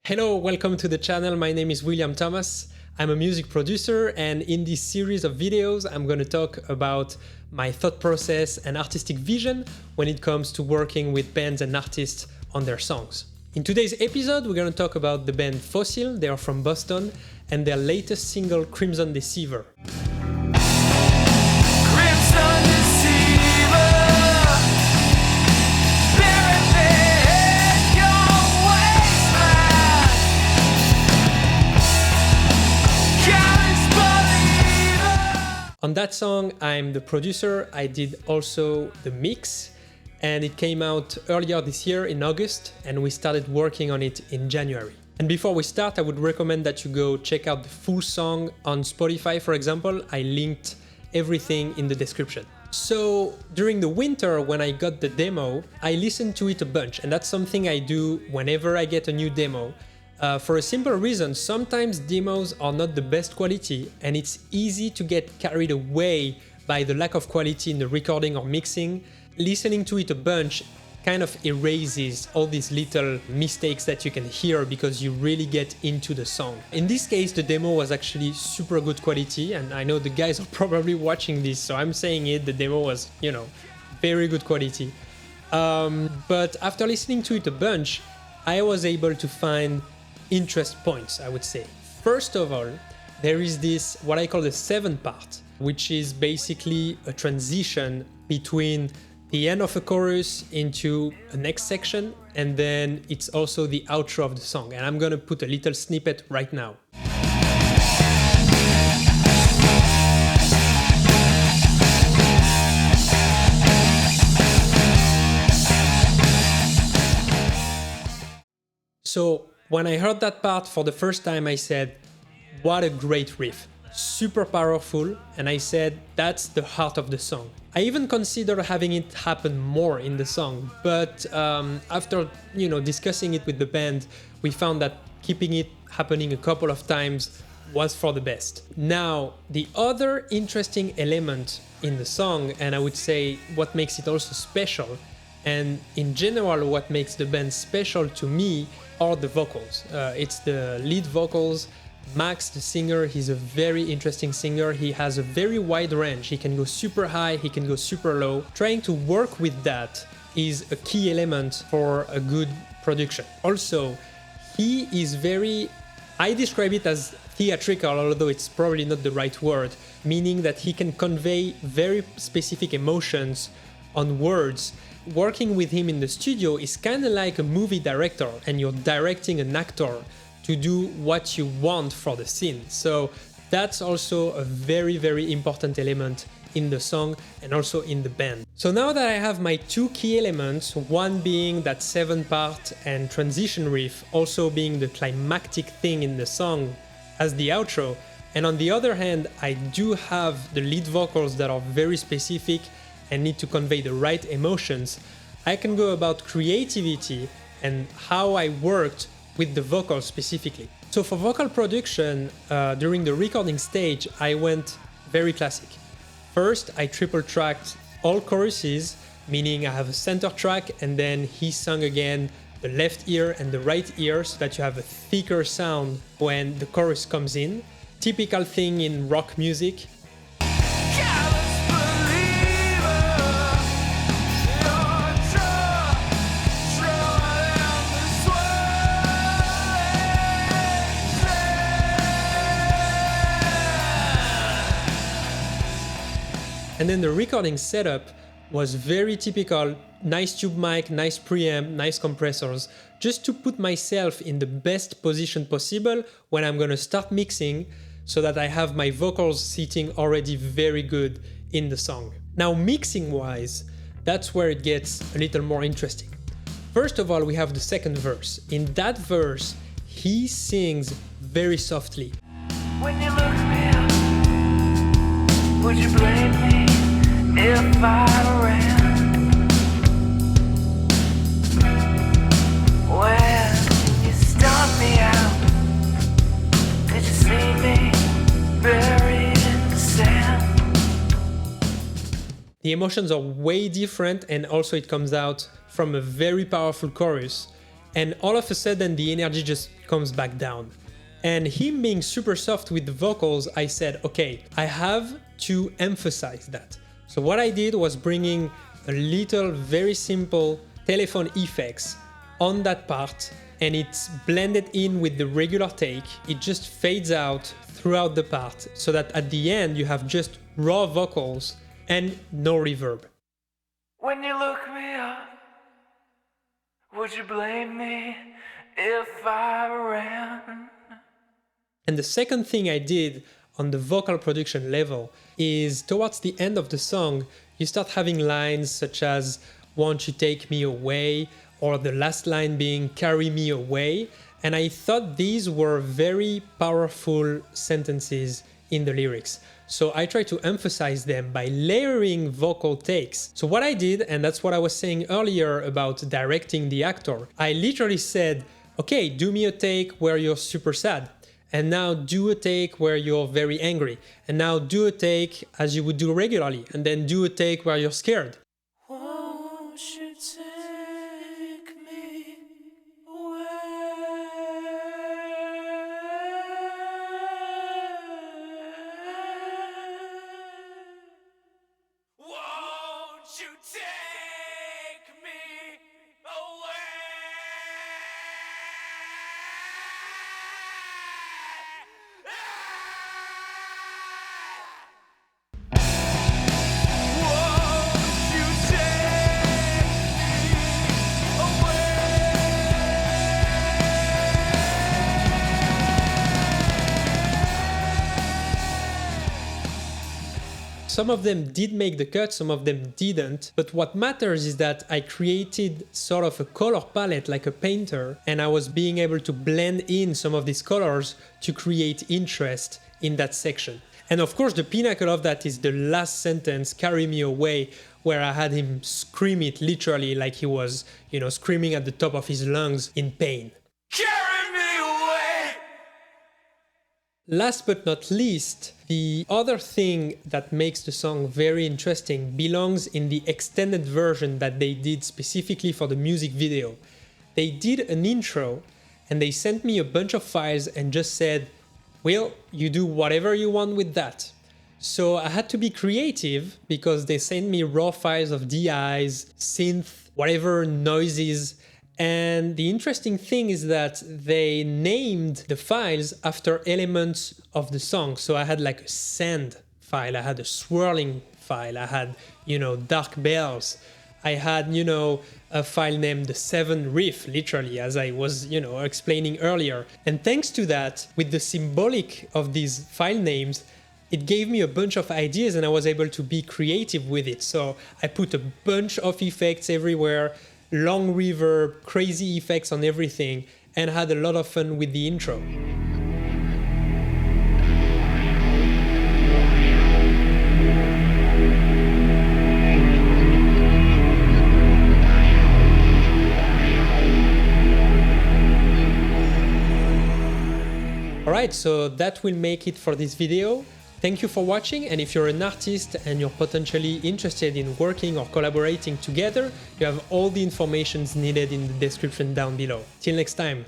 Hello, welcome to the channel. My name is William Thomas. I'm a music producer, and in this series of videos, I'm going to talk about my thought process and artistic vision when it comes to working with bands and artists on their songs. In today's episode, we're going to talk about the band Fossil. They are from Boston, and their latest single, Crimson Deceiver. On that song, I'm the producer. I did also the mix, and it came out earlier this year in August, and we started working on it in January. And before we start, I would recommend that you go check out the full song on Spotify, for example. I linked everything in the description. So during the winter, when I got the demo, I listened to it a bunch, and that's something I do whenever I get a new demo. For a simple reason, sometimes demos are not the best quality, and it's easy to get carried away by the lack of quality in the recording or mixing. Listening to it a bunch kind of erases all these little mistakes that you can hear because you really get into the song. In this case, the demo was actually super good quality, and I know the guys are probably watching this, so I'm saying it, the demo was, very good quality. But after listening to it a bunch, I was able to find interest points, I would say. First of all, there is this, what I call the 7th part, which is basically a transition between the end of a chorus into a next section, and then it's also the outro of the song. And I'm gonna put a little snippet right now. So when I heard that part for the first time, I said, what a great riff, super powerful, and I said, that's the heart of the song. I even considered having it happen more in the song, but after discussing it with the band, we found that keeping it happening a couple of times was for the best. Now, the other interesting element in the song, and I would say what makes it also special, and in general what makes the band special to me, are the vocals. It's the lead vocals. Max, the singer, he's a very interesting singer. He has a very wide range. He can go super high, he can go super low. Trying to work with that is a key element for a good production. Also, he is I describe it as theatrical, although it's probably not the right word, meaning that he can convey very specific emotions on words. Working with him in the studio is kind of like a movie director, and you're directing an actor to do what you want for the scene. So that's also a very, very important element in the song and also in the band. So now that I have my two key elements, one being that 7th part and transition riff, also being the climactic thing in the song as the outro, and on the other hand, I do have the lead vocals that are very specific and need to convey the right emotions, I can go about creativity and how I worked with the vocals specifically. So for vocal production, during the recording stage, I went very classic. First, I triple tracked all choruses, meaning I have a center track and then he sung again the left ear and the right ear so that you have a thicker sound when the chorus comes in. Typical thing in rock music. And then the recording setup was very typical, nice tube mic, nice preamp, nice compressors, just to put myself in the best position possible when I'm gonna start mixing so that I have my vocals sitting already very good in the song. Now mixing wise, that's where it gets a little more interesting. First of all, we have the second verse. In that verse, he sings very softly. When you look at me, would you blame me if I ran? When you stomp me out, did you see me buried in the sand? The emotions are way different, and also it comes out from a very powerful chorus. and all of a sudden the energy just comes back down. And him being super soft with the vocals, I said, okay, I have to emphasize that. So what I did was bringing a little, very simple telephone effects on that part, and it's blended in with the regular take. It just fades out throughout the part so that at the end you have just raw vocals and no reverb. When you look me up, would you blame me if I ran? And the second thing I did on the vocal production level is towards the end of the song, you start having lines such as "Won't you take me away?" or the last line being "Carry me away." And I thought these were very powerful sentences in the lyrics. So I tried to emphasize them by layering vocal takes. So what I did, and that's what I was saying earlier about directing the actor, I literally said, okay, do me a take where you're super sad. And now do a take where you're very angry. And now do a take as you would do regularly. And then do a take where you're scared. Won't you take me away? Won't you take me away? Some of them did make the cut, some of them didn't, but what matters is that I created sort of a color palette like a painter, and I was being able to blend in some of these colors to create interest in that section. And of course the pinnacle of that is the last sentence, "Carry me away," where I had him scream it literally like he was, screaming at the top of his lungs in pain. Carry me away! Last but not least, the other thing that makes the song very interesting belongs in the extended version that they did specifically for the music video. They did an intro and they sent me a bunch of files and just said, well, you do whatever you want with that. So I had to be creative because they sent me raw files of DIs, synth, whatever noises. And the interesting thing is that they named the files after elements of the song. So I had like a sand file, I had a swirling file, I had, dark bells. I had, a file named the 7 riff, literally, as I was, explaining earlier. And thanks to that, with the symbolic of these file names, it gave me a bunch of ideas and I was able to be creative with it. So I put a bunch of effects everywhere, long reverb, crazy effects on everything, and had a lot of fun with the intro. Alright, so that will make it for this video. Thank you for watching, and if you're an artist and you're potentially interested in working or collaborating together, you have all the information needed in the description down below. Till next time!